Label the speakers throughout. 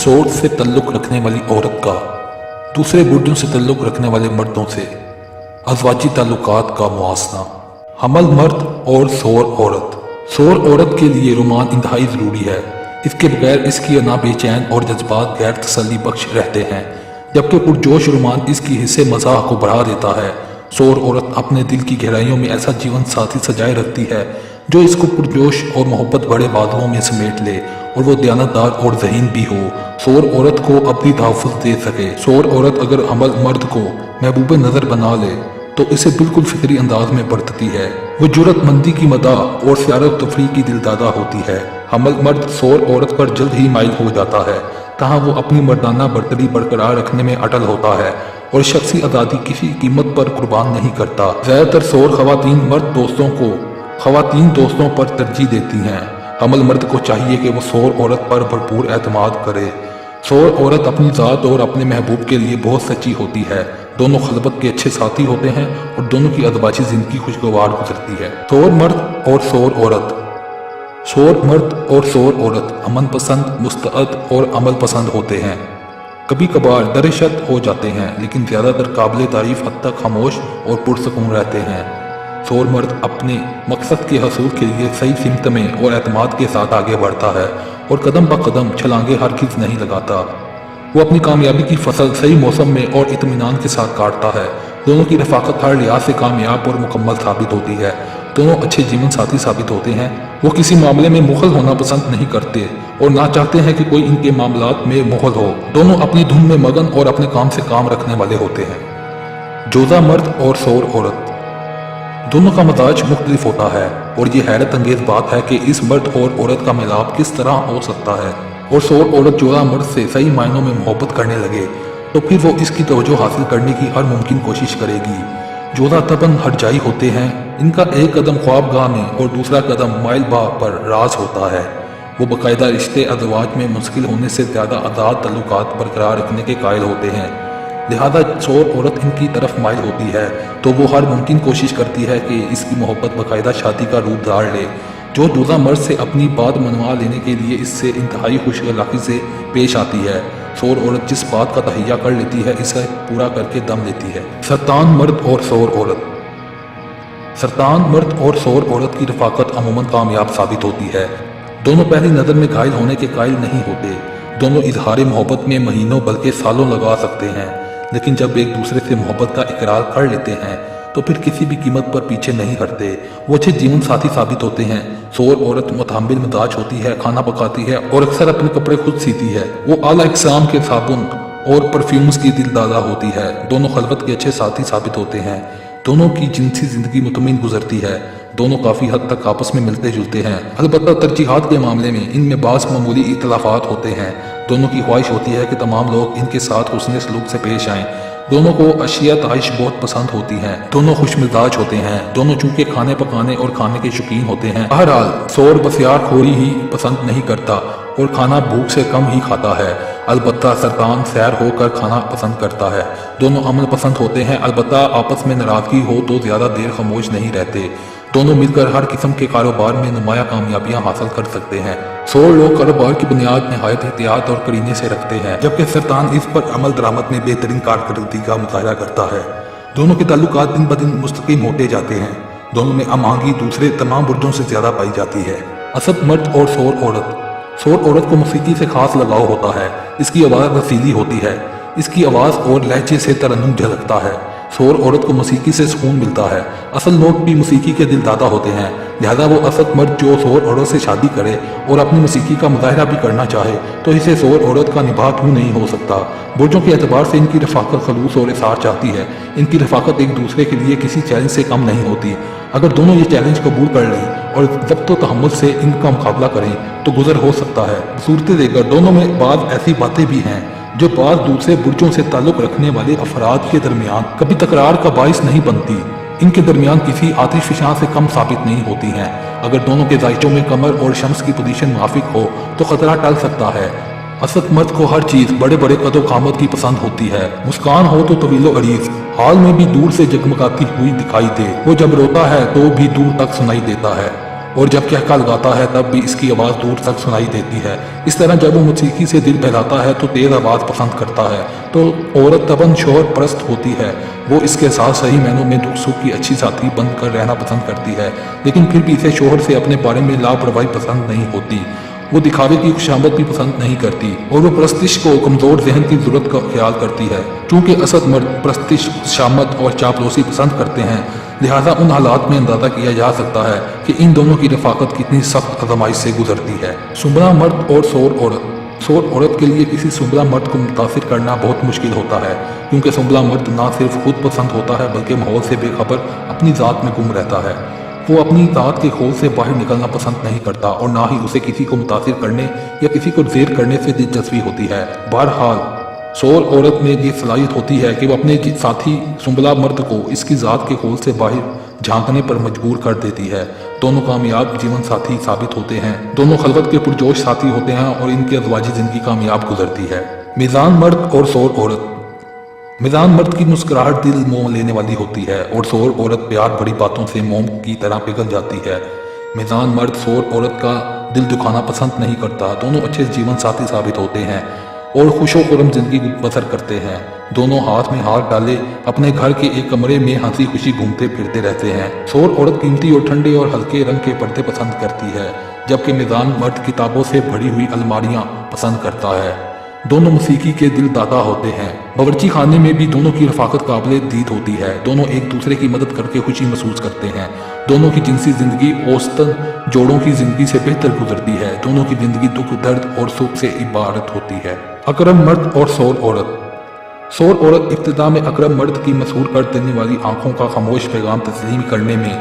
Speaker 1: सोच से तल्लुक रखने वाली औरत का दूसरे बुर्जों से तल्लुक रखने वाले मर्दों से अज़वाजी ताल्लुकात का मुआसना। हमल मर्द और सोर औरत। सोर औरत के लिए रोमान इंतहाई ज़रूरी है। इसके बगैर इसकी अना बेचैन और जज्बात गैर तसल्ली बख्श रहते हैं, जबकि पुरजोश रोमान इसकी हिस्से मज़ाह को बढ़ा देता है। सोर औरत अपने दिल की गहराइयों में ऐसा जीवन साथी सजाए रखती है जो इसको पुरजोश और मोहब्बत भरे बादलों में समेट ले और वो दयानतदार और ज़हीन भी हो, सोर औरत को अपनी तहफ़्फ़ुज़ दे सके। सोर औरत अगर हमल मर्द को महबूब नज़र बना ले तो इसे बिल्कुल फिक्री अंदाज में बरतती है। वो जुर्रतमंदी की मदाह और सियारत तफरी की दिलदादा होती है। हमल मर्द सोर औरत पर जल्द ही माइल हो जाता है, तहाँ वो अपनी मर्दाना बर्तरी बरकरार रखने में अटल होता है और शख्सी आज़ादी किसी कीमत पर कुर्बान नहीं करता। ज़्यादातर सोर ख़वातीन दोस्तों पर तरजीह देती हैं। हमल मर्द को चाहिए कि वो सोर औरत पर भरपूर एतमाद करे। सोर औरत अपनी ज़ात और अपने महबूब के लिए बहुत सच्ची होती है। दोनों खलबत के अच्छे साथी होते हैं और दोनों की अदबाची ज़िंदगी खुशगवार गुजरती है। सोर मर्द और सोर औरत। सोर मर्द और सोर औरत अमन पसंद, मुस्तअद और अमल पसंद होते हैं। कभी कभार दरशत हो जाते हैं, लेकिन ज़्यादातर काबिल तारीफ हद तक खामोश और पुरसकून रहते हैं। सोर मर्द अपने मकसद के हसूल के लिए सही सिमत में और एतमाद के साथ आगे बढ़ता है और कदम ब कदम छलांगे हरगिज़ नहीं लगाता। वो अपनी कामयाबी की फसल सही मौसम में और इत्मीनान के साथ काटता है। दोनों की रफाकत हर लिहाज से कामयाब और मुकम्मल साबित होती है। दोनों अच्छे जीवन साथी साबित होते हैं। वो किसी मामले में मुखल होना पसंद नहीं करते और ना चाहते हैं कि कोई इनके मामलात में मुखल हो। दोनों अपनी धुन में मगन और अपने काम से काम रखने वाले होते हैं। जोजा मर्द और सोर औरत। दोनों का मजाज मुख्तलिफ होता है और ये हैरत अंगेज बात है कि इस मर्द और औरत का मिलाप किस तरह हो सकता है। और सोर औरत जोजा मर्द से सही मायनों में मोहब्बत करने लगे तो फिर वो इसकी तवज्जो हासिल करने की हर मुमकिन कोशिश करेगी। जोधा तबन हरजाई होते हैं। इनका एक कदम ख्वाबगाह में और दूसरा कदम माइल बा पर राज होता है। वो बाकायदा रिश्ते अज़वाज में मुश्किल होने से ज़्यादा आज़ाद तल्लुकात बरकरार रखने के कायल होते हैं। लिहाजा सोर औरत इनकी तरफ माइल होती है तो वो हर मुमकिन कोशिश करती है कि इसकी मोहब्बत बाकायदा शादी का रूप धार ले। जो जोधा मर्द से अपनी बात मनवा लेने के लिए इससे इंतहाई खुश अखलाक़ी से पेश आती है, सोर औरत जिस बात का तहैया कर लेती है इसे पूरा करके दम लेती है। सरतान मर्द और सोर औरत। सरतान मर्द और सोर औरत की रफाकत अमूमन कामयाब साबित होती है। दोनों पहली नज़र में घायल होने के कायल नहीं होते। दोनों इजहार मोहब्बत में महीनों बल्कि सालों लगा सकते हैं, लेकिन जब एक दूसरे से मोहब्बत का इकरार कर लेते हैं तो फिर किसी भी कीमत पर पीछे नहीं हटते। वो अच्छे जीवन साथी साबित होते हैं। सोर औरत मुतहम्मिल मिजाज होती है, खाना पकाती है और अक्सर अपने कपड़े खुद सीती है। वो आला इक़साम के साबुन और परफ्यूम्स की दिलदादा होती है। दोनों खलवत के अच्छे साथी साबित होते हैं। दोनों की जिनसी जिंदगी मुतमिन गुजरती है। दोनों काफ़ी हद तक आपस में मिलते जुलते हैं। अलबत्ता तरजीहात के मामले में इनमें बास मामूली इख्तिलाफात होते हैं। दोनों की ख्वाहिश होती है कि तमाम लोग इनके साथ हुस्न सलूक से पेश आएं। दोनों को अशिया ताइश बहुत पसंद होती हैं। दोनों खुश मिजाज होते हैं। दोनों चूंकि खाने पकाने और खाने के शौकीन होते हैं। बहरहाल सोर बसियार खोरी ही पसंद नहीं करता और खाना भूख से कम ही खाता है। अलबत्ता सरतान सैर होकर खाना पसंद करता है। दोनों अमल पसंद होते हैं। अलबत्ता आपस में नाराजगी हो तो ज़्यादा देर खामोश नहीं रहते। दोनों मिलकर हर किस्म के कारोबार में नुमाया कामयाबियां हासिल कर सकते हैं। सोर लोग कारोबार की बुनियाद नहायत एहतियात और करीने से रखते हैं, जबकि सरतान इस पर अमल दरामद में बेहतरीन कारकर्दगी का मुजाहरा करता है। दोनों के ताल्लुकात दिन ब दिन मुस्तकीम होते जाते हैं। दोनों में अमांगी दूसरे तमाम बुर्जों से ज़्यादा पाई जाती है। असद मर्द और सोर औरत। सोर औरत को मौसीकी से खास लगाव होता है। इसकी आवाज़ रसीली होती है। इसकी आवाज़ और लहजे से तरन्नुम झलकता है। सोर औरत को मौसीकी से सुकून मिलता है। असल लोग भी मौसीकी के दिलदादा होते हैं। लिहाजा वो असद मर्द जो सोर औरत से शादी करे और अपनी मौसीकी का मुजाहरा भी करना चाहे तो इसे सोर औरत का निभा क्यों नहीं हो सकता। बुर्जों के एतबार से इनकी रफाकत खलूस और इसार चाहती है। इनकी रफाकत एक दूसरे के लिए किसी चैलेंज से कम नहीं होती। अगर दोनों ये चैलेंज कबूल कर लें और ज़ब्त व तहम्मुल से इनका मुकाबला करें तो गुजर हो सकता है। सूरत देकर दोनों में बाद ऐसी बातें भी हैं जो बाद दूसरे बुर्जों से ताल्लुक़ रखने वाले अफराद के दरमियान कभी तकरार का बाइस नहीं बनती। इनके दरमियान किसी आतिशफशां से कम साबित नहीं होती हैं। अगर दोनों के जायचों में कमर और शम्स की पोजीशन मुआफिक हो तो खतरा टल सकता है। असद मर्द को हर चीज़ बड़े बड़े कदो कामत की पसंद होती है। मुस्कान हो तो तवीलो अरीज, हाल में भी दूर से जगमगाती हुई दिखाई दे। वो जब रोता है तो भी दूर तक सुनाई देता है। और जब कहका लगाता है तब भी इसकी आवाज़ दूर तक सुनाई देती है। इस तरह जब वो मौसीकी से दिल बहलाता है तो तेज़ आवाज़ पसंद करता है। तो औरत तबन शोहर परस्त होती है, वो इसके साथ सही मायनों में दुख सुख की अच्छी साथी बन कर रहना पसंद करती है, लेकिन फिर भी इसे शोहर से अपने बारे में लापरवाही पसंद नहीं होती। वो दिखावे की खुशामद भी पसंद नहीं करती और वो प्रस्तिश को कमज़ोर जहन की जरूरत का ख्याल करती है। चूँकि असद मर्द प्रस्तिश, खुशामद और चापलूसी पसंद करते हैं, लिहाजा उन हालात में अंदाजा किया जा सकता है कि इन दोनों की रफाकत कितनी सख्त आजमाइश से गुजरती है। सुंबला मर्द और सौर औरत। सौर औरत के लिए किसी सुंबला मर्द को मुतासिर करना बहुत मुश्किल होता है, क्योंकि सुंबला मर्द ना सिर्फ खुद पसंद होता है बल्कि माहौल से बेखबर अपनी ज़ात में गुम रहता है। वो अपनी ज़ात के खौफ से बाहर निकलना पसंद नहीं करता और ना ही उसे किसी को मुतासिर करने या किसी को जेर करने से दिलचस्पी होती है। बहरहाल सौर औरत में ये सलाहियत होती है कि वो अपने साथी सुंबला मर्द को इसकी ज़ात के खौफ से बाहर झांकने पर मजबूर कर देती है। दोनों कामयाब जीवन साथी साबित होते हैं, दोनों खलवत के पुरजोश साथी होते हैं और इनकी अज़वाजी ज़िंदगी कामयाब गुजरती है। मीज़ान मर्द और सौर औरत। मीज़ान मर्द की मुस्कुराहट दिल मोह लेने वाली होती है और सौर औरत प्यार बड़ी बातों से मोम की तरह पिघल जाती है। मीज़ान मर्द सौर औरत का दिल दुखाना पसंद नहीं करता। दोनों अच्छे जीवन साथी साबित होते हैं और खुशो खुरम जिंदगी बसर करते हैं। दोनों हाथ में हाथ डाले अपने घर के एक कमरे में हंसी खुशी घूमते फिरते रहते हैं। सौर औरत कीमती और ठंडे और हल्के रंग के पर्दे पसंद करती है, जबकि मीज़ान मर्द किताबों से भरी हुई अलमारियां पसंद करता है। दोनों मौसीकी के दिल दाता होते हैं। बावर्ची खाने में भी दोनों की रफाकत काबिल दीद होती है। दोनों एक दूसरे की मदद करके खुशी महसूस करते हैं। दोनों की जिनसी जिंदगी औसतन जोड़ों की जिंदगी से बेहतर गुजरती है। दोनों की जिंदगी दुख, दर्द और सुख से इबारत होती है। अकरम मर्द और सौर औरत। सौर औरत इब्तिदा में अकरम मर्द की मशहूर कर देने वाली आंखों का खामोश पैगाम तस्लीम करने में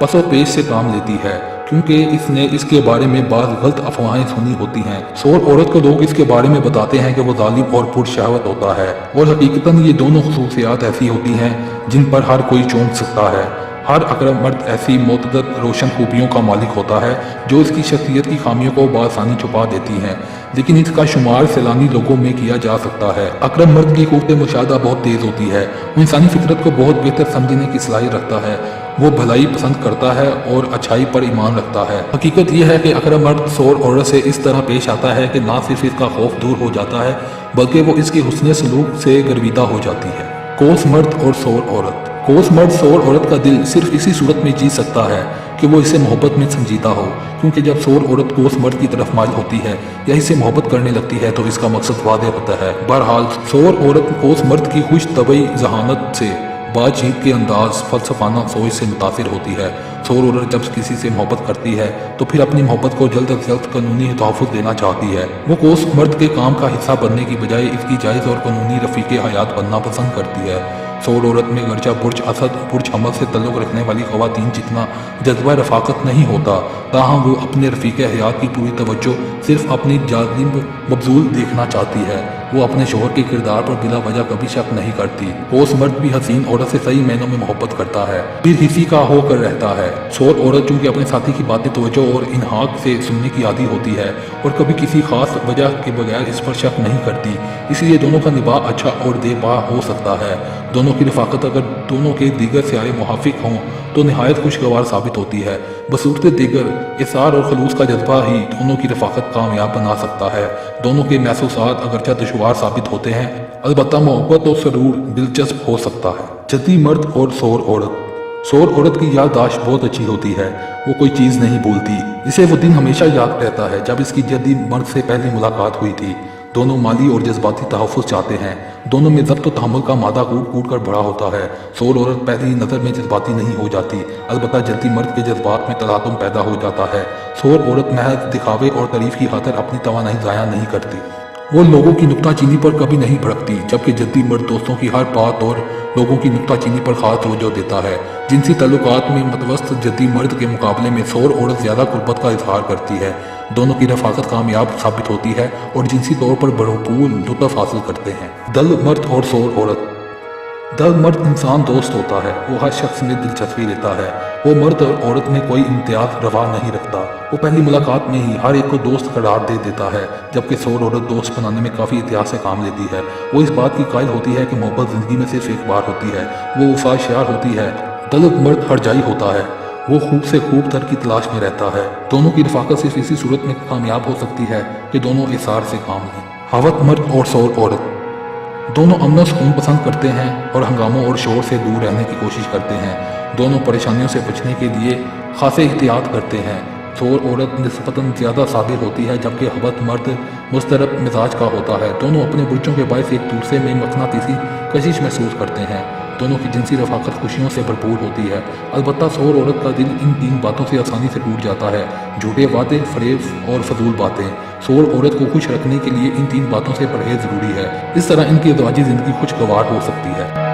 Speaker 1: पसो पेश से काम लेती है, क्योंकि इसने इसके बारे में बाज़ गलत अफवाहें सुनी होती हैं। सौर औरत को लोग इसके बारे में बताते हैं कि वो जालिम और पुरशहवत होता है, और हकीकतन ये दोनों खसूसियात ऐसी होती हैं जिन पर हर कोई चौंक सकता है। हर अकरम मर्द ऐसी मोतदद रोशन खूबियों का मालिक होता है जो इसकी शख्सियत की खामियों को बआसानी छुपा देती हैं, लेकिन इसका शुमार सैलानी लोगों में किया जा सकता है। अकरम मर्द की क़ुव्वत मुशाहदा बहुत तेज़ होती है। वो इंसानी फितरत को बहुत बेहतर समझने की सलाहियत रखता है। वो भलाई पसंद करता है और अच्छाई पर ईमान रखता है। हकीकत यह है कि अकरम मर्द सौर औरत से इस तरह पेश आता है कि ना सिर्फ इसका खौफ दूर हो जाता है बल्कि वो इसके हुस्न सलूक से गर्विदा हो जाती है। कोस मर्द और सौर औरत। कोस मर्द सौर औरत का दिल सिर्फ इसी सूरत में जीत सकता है कि वो इसे मोहब्बत में संजीदा हो, क्योंकि जब सौर औरत कोस मर्द की तरफ माइल होती है या इसे मोहब्बत करने लगती है तो इसका मकसद वादे होता है। बहरहाल सौर औरत कोस मर्द की खुश तबई जहानत से, बातचीत के अंदाज, फलसफाना सोच से मुतासिर होती है। सौर औरत जब किसी से मोहब्बत करती है तो फिर अपनी मोहब्बत को जल्द अज जल्द कानूनी तहफ़्फ़ुज़ देना चाहती है। वो कोस मर्द के काम का हिस्सा बनने की बजाय इसकी जायज़ और कानूनी रफ़ीक़े हयात बनना पसंद करती है। सौर औरत में गर्चा बुर्ज असद, बुर्ज हमल से तल्लुक़ रखने वाली ख़वातीन जितना जज्बा रफ़ाकत नहीं होता, ताहम वो अपने रफ़ीक़े हयात की पूरी तवज्जो सिर्फ अपनी जालिम मबजूल देखना चाहती है। वो अपने शोहर के किरदार पर बिला वजह कभी शक नहीं करती। कोस मर्द भी हसीन औरत से सही मायनों में मोहब्बत करता है, फिर हिसी का होकर रहता है। सौर औरत चूँकि अपने साथी की बातें तवज्जो और इन्हाक से सुनने की आदी होती है और कभी किसी खास वजह के बगैर इस पर शक नहीं करती, इसलिए दोनों का निभाव अच्छा और देरपा हो सकता है। दोनों की रफाकत अगर दोनों के दीगर सियारे मुहाफिक हों तो नहायत खुशगवार साबित होती है। बसूरत दीगर इसार और खलूस का जज्बा ही दोनों की रफाकत कामयाब बना सकता है। दोनों के महसूसात अगरचा दुश्वार साबित होते हैं, अलबत्ता मोहब्बत और सरूर दिलचस्प हो सकता है। जद्दी मर्द और सौर औरत। सौर औरत की याददाश्त बहुत अच्छी होती है। वो कोई चीज़ नहीं भूलती। इसे वो दिन हमेशा याद रहता है जब इसकी जद्दी मर्द से पहली मुलाकात हुई थी। दोनों माली और जज्बाती तहफ़्फ़ुज़ चाहते हैं। दोनों में ज़ब्त तहम्मुल का मादा कूट कूट कर बड़ा होता है। सौर औरत पहली नज़र में जज्बाती नहीं हो जाती, अलबत्ता जल्दी मर्द के जज्बात में तलातुम पैदा हो जाता है। सौर औरत महज दिखावे और तारीफ की खातिर अपनी तवानाई ज़ाया नहीं करती। वो लोगों की नुक्ताचीनी पर कभी नहीं भड़कती, जबकि जद्दी मर्द दोस्तों की हर बात और लोगों की नुक्ताचीनी पर खास तवज्जो देता है। जिनसी ताल्लुकात में मतवस्त जद्दी मर्द के मुकाबले में सौर औरत ज़्यादा कुर्बत का इजहार करती है। दोनों की रफाकत कामयाब साबित होती है और जिनसी तौर पर भरपूर लुत्फ़ हासिल करते हैं। दल मर्द और सौर औरत। दल मर्द इंसान दोस्त होता है। वो हर शख्स में दिलचस्पी लेता है। वो मर्द और औरत में कोई इम्तियाज रवा नहीं रखता। वो पहली मुलाकात में ही हर एक को दोस्त करार दे देता है, जबकि सौर औरत दोस्त बनाने में काफ़ी एहतियात से काम लेती है। वो इस बात की कायल होती है कि मोहब्बत ज़िंदगी में सिर्फ एक बार होती है। वो वफादार होती है। दल मर्द हरजाई होता है। वो खूब से खूब तर की तलाश में रहता है। दोनों की रफाकत सिर्फ इसी सूरत में कामयाब हो सकती है कि दोनों इसार से काम लें। हावत मर्द और सौर औरत दोनों अमन सुकून पसंद करते हैं और हंगामों और शोर से दूर रहने की कोशिश करते हैं। दोनों परेशानियों से बचने के लिए खासे एहतियात करते हैं। सौर औरत निस्बतन ज़्यादा साबिर होती है जबकि हवत मर्द मुस्तरब मिजाज का होता है। दोनों अपने बुर्जों के बायस एक दूसरे में मकनातीसी कशिश महसूस करते हैं। दोनों की जिनसी रफाकत खुशियों से भरपूर होती है। अलबत्ता सौर औरत का दिल इन तीन बातों से आसानी से टूट जाता है: झूठे वादे, फरेब और फजूल बातें। सौर औरत को खुश रखने के लिए इन तीन बातों से परहेज ज़रूरी है। इस तरह इनकी अज़वाजी ज़िंदगी खुशगवार हो सकती है।